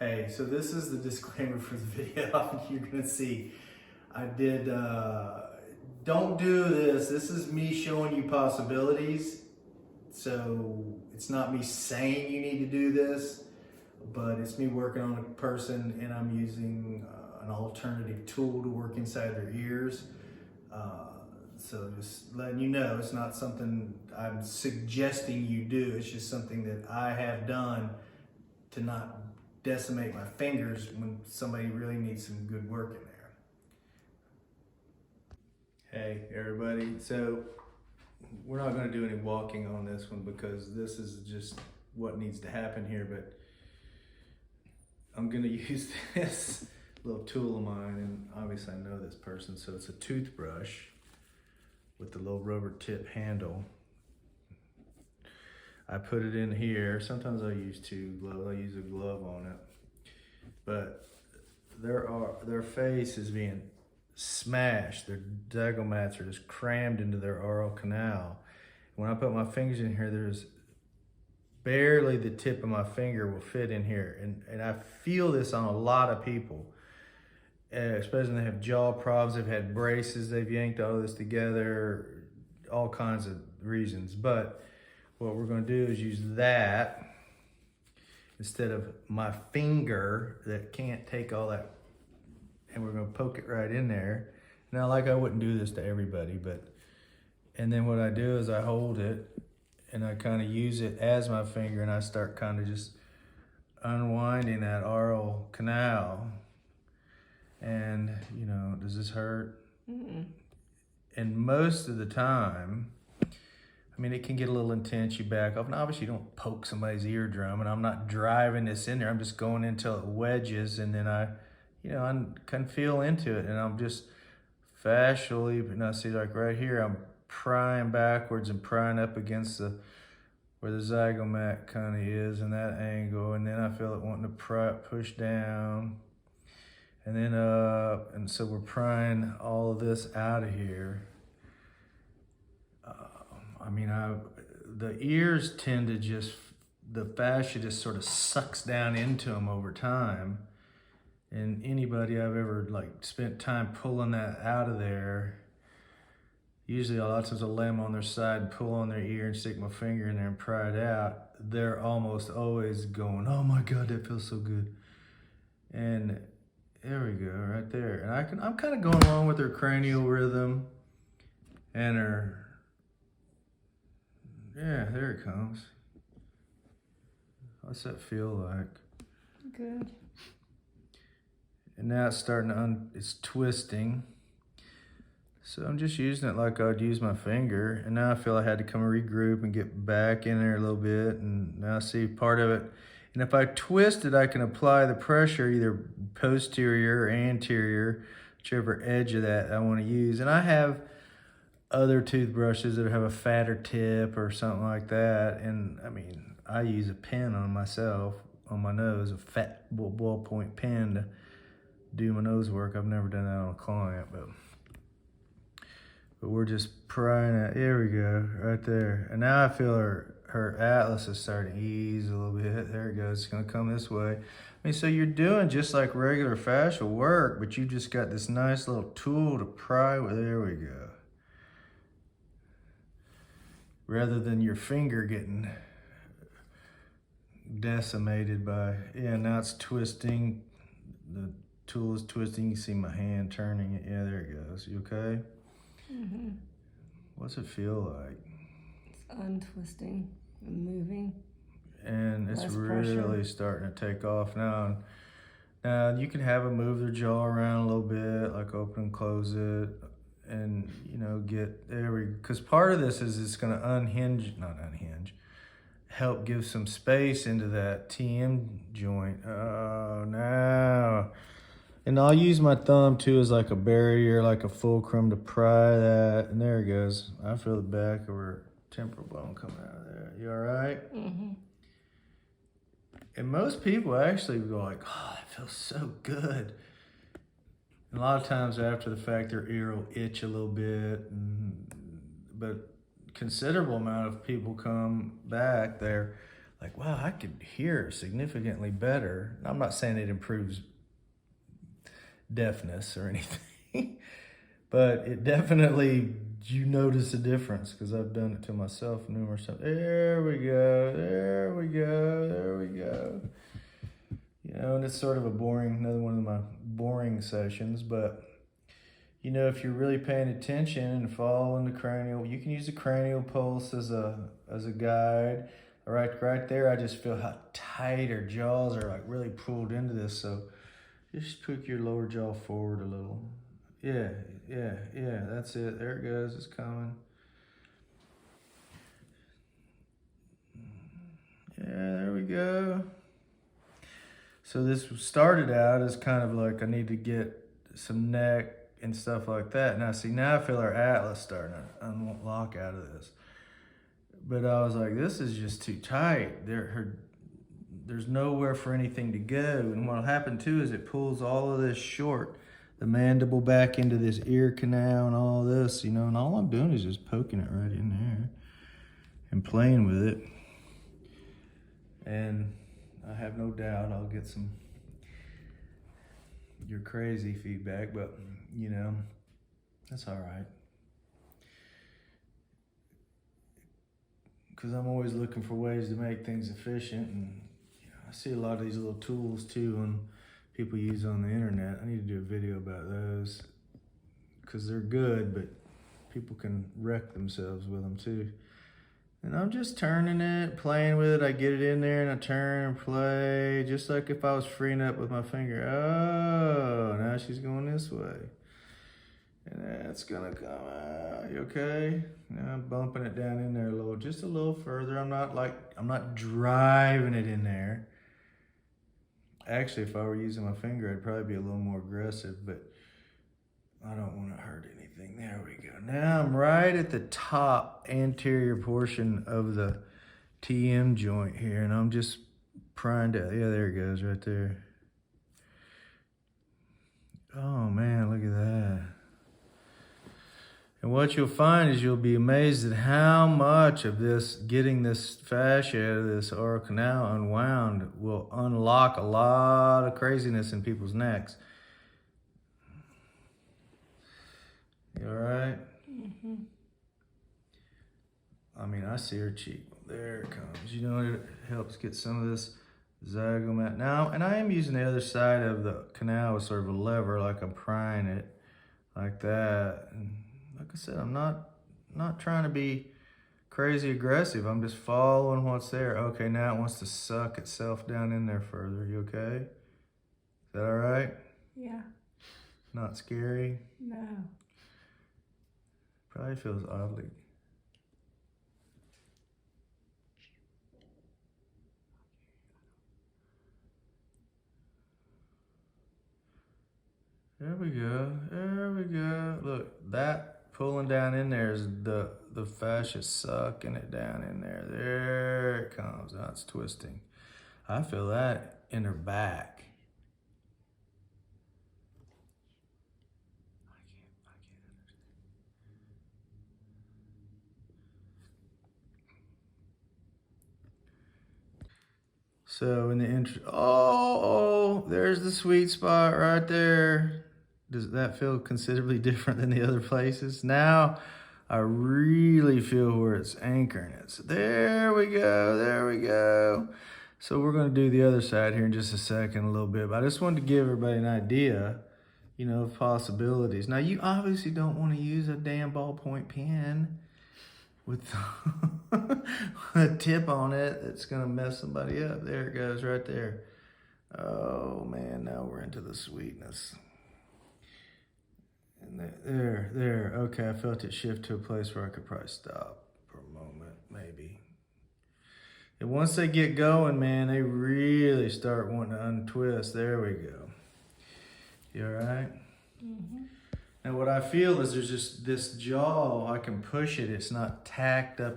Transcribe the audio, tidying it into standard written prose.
Hey, so this is the disclaimer for the video. You're gonna see I did, don't do this. This is me showing you possibilities. So it's not me saying you need to do this, but it's me working on a person and I'm using an alternative tool to work inside their ears. So just letting you know, it's not something I'm suggesting you do. It's just something that I have done to not decimate my fingers when somebody really needs some good work in there. Hey everybody, so we're not going to do any walking on this one because this is just what needs to happen here, but I'm going to use this little tool of mine, and obviously I know this person, so it's a toothbrush with the little rubber tip handle. I put it in here. Sometimes I use two gloves. I use a glove on it. But their face is being smashed. Their zygomats are just crammed into their oral canal. When I put my fingers in here, there's barely the tip of my finger will fit in here. And I feel this on a lot of people, especially when they have jaw problems, they've had braces, they've yanked all this together, all kinds of reasons. But what we're going to do is use that instead of my finger that can't take all that, and we're going to poke it right in there. Now, like I wouldn't do this to everybody, and then what I do is I hold it and I kind of use it as my finger, and I start kind of just unwinding that oral canal. And, you know, does this hurt? Mm-mm. And most of the time, I mean, it can get a little intense, you back off. And obviously you don't poke somebody's eardrum, and I'm not driving this in there. I'm just going until it wedges, and then I can feel into it, and I'm just fascially, now see, like right here, I'm prying backwards and prying up against where the zygomat kind of is in that angle, and then I feel it wanting to push down, and then up, and so we're prying all of this out of here. I mean, the ears tend to just, the fascia just sort of sucks down into them over time. And anybody I've ever spent time pulling that out of there, usually a lot of times I'll lay them on their side and pull on their ear and stick my finger in there and pry it out. They're almost always going, oh my God, that feels so good. And there we go, right there. And I'm kind of going along with her cranial rhythm and her, yeah, there it comes. What's that feel like? Good. And now it's starting to, it's twisting. So I'm just using it like I'd use my finger. And now I feel I had to come regroup and get back in there a little bit. And now I see part of it. And if I twist it, I can apply the pressure either posterior or anterior, whichever edge of that I want to use. And I have other toothbrushes that have a fatter tip or something like that. And I mean, I use a pen on myself, on my nose, a fat ballpoint pen to do my nose work. I've never done that on a client, but we're just prying it. There we go, right there. And now I feel her atlas is starting to ease a little bit. There it goes. It's gonna come this way. I mean, so you're doing just like regular fascial work, but you just got this nice little tool to pry with. There we go. Rather than your finger getting decimated by, yeah, now it's twisting. The tool is twisting. You see my hand turning it. Yeah, there it goes. You okay? Mm-hmm. What's it feel like? It's untwisting and moving. And it's really starting to take off now. Now you can have them move their jaw around a little bit, like open and close it, and get there. Because part of this is it's going to help give some space into that TM joint. Oh, now. And I'll use my thumb too as like a barrier, like a fulcrum to pry that. And there it goes. I feel the back of her temporal bone coming out of there. You all right? Mm-hmm. And most people actually go like, oh, that feels so good. And a lot of times after the fact, their ear will itch a little bit. But considerable amount of people come back there. like, wow, I could hear significantly better. I'm not saying it improves deafness or anything, but it definitely, you notice a difference because I've done it to myself numerous times. There we go, there we go, there we go. You know, and it's sort of a boring, another one of my boring sessions, but you know, if you're really paying attention and following the cranial, you can use the cranial pulse as a guide. Right there, I just feel how tight her jaws are, like really pulled into this. So just put your lower jaw forward a little. Yeah, that's it. There it goes, it's coming. Yeah, there we go. So this started out as kind of like I need to get some neck and stuff like that. Now see, now I feel our atlas starting to unlock out of this. But I was like, this is just too tight. There's nowhere for anything to go. And what'll happen too is it pulls all of this short, the mandible back into this ear canal and all this, you know, and all I'm doing is just poking it right in there and playing with it. And I have no doubt I'll get some "you're crazy" feedback, but you know, that's all right. Because I'm always looking for ways to make things efficient, and you know, I see a lot of these little tools too on people use on the internet. I need to do a video about those because they're good, but people can wreck themselves with them too. And I'm just turning it, playing with it. I get it in there and I turn and play, just like if I was freeing up with my finger. Oh, now she's going this way. And that's gonna come out. You okay? Now I'm bumping it down in there just a little further. I'm not driving it in there. Actually, if I were using my finger, I'd probably be a little more aggressive, but I don't want to hurt anything. There we go. Now I'm right at the top anterior portion of the TM joint here, and I'm just prying down. Yeah, there it goes right there. Oh man, look at that. And what you'll find is you'll be amazed at how much of this, getting this fascia out of this oral canal unwound, will unlock a lot of craziness in people's necks. You all right? Mm-hmm. I mean, I see her cheek. There it comes. You know, it helps get some of this zygomat. Now, and I am using the other side of the canal as sort of a lever, like I'm prying it like that. And like I said, I'm not trying to be crazy aggressive. I'm just following what's there. Okay, now it wants to suck itself down in there further. You okay? Is that all right? Yeah. Not scary? No. Probably feels oddly. There we go. There we go. Look, that pulling down in there is the fascia sucking it down in there. There it comes. Now it's twisting. I feel that in her back. So in the intro, oh, there's the sweet spot right there. Does that feel considerably different than the other places? Now I really feel where it's anchoring it. So there we go, there we go. So we're gonna do the other side here in just a second, a little bit, but I just wanted to give everybody an idea, you know, of possibilities. Now you obviously don't wanna use a damn ballpoint pen with a tip on it that's gonna mess somebody up. There it goes right there. Oh man, now we're into the sweetness. And there, okay, I felt it shift to a place where I could probably stop for a moment, maybe. And once they get going, man, they really start wanting to untwist. There we go. You all right? Mm-hmm. Now what I feel is there's just this jaw, I can push it, it's not tacked up